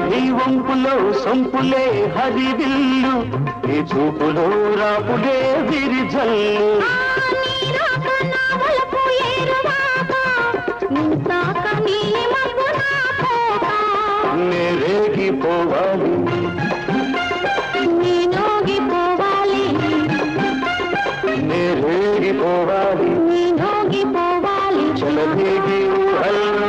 నీ వంపులో సొంపులే హరివిల్లు, నీ చూపులో రాపులే విరిజల్లు. నేరేగిపోవాలి, నేనోగిపోవాలి, నేరేగిపోవాలి, నేనోగిపోవాలి, చలదేగి ఊహల్లో